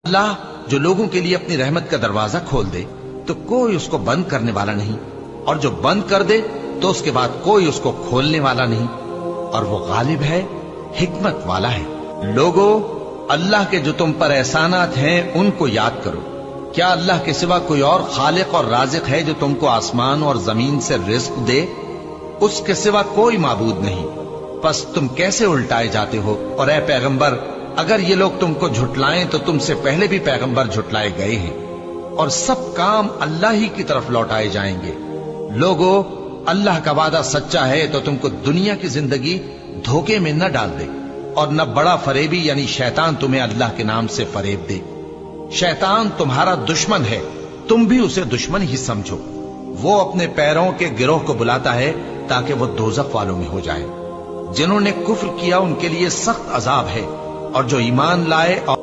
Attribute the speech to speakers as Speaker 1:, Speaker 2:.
Speaker 1: अल्लाह जो लोगों के लिए अपनी रहमत का दरवाजा खोल दे तो कोई उसको बंद करने वाला नहीं, और जो बंद कर दे तो उसके बाद कोई उसको खोलने वाला नहीं, और वो गालिब है, हिकमत वाला है। लोगो, अल्लाह के जो तुम पर एहसानात हैं उनको याद करो। क्या अल्लाह के सिवा कोई और खालिक और राज़िक है जो तुमको आसमान और जमीन से रिज़्क दे? उसके सिवा कोई माबूद नहीं। बस तुम कैसे उल्टाए जाते हो? और ए पैगंबर, अगर ये लोग तुमको झुटलाएं तो तुमसे पहले भी पैगंबर झुटलाए गए हैं, और सब काम अल्लाह ही की तरफ लौटाए जाएंगे। लोगो, अल्लाह का वादा सच्चा है तो तुमको दुनिया की जिंदगी धोखे में न डाल दे, और न बड़ा फरेबी यानी शैतान तुम्हें अल्लाह के नाम से फरेब दे। शैतान तुम्हारा दुश्मन है, तुम भी उसे दुश्मन ही समझो। वो अपने पैरों के गिरोह को बुलाता है ताकि वो दोजख वालों में हो जाए। जिन्होंने कुफ्र किया उनके लिए सख्त अजाब है, और जो ईमान लाए और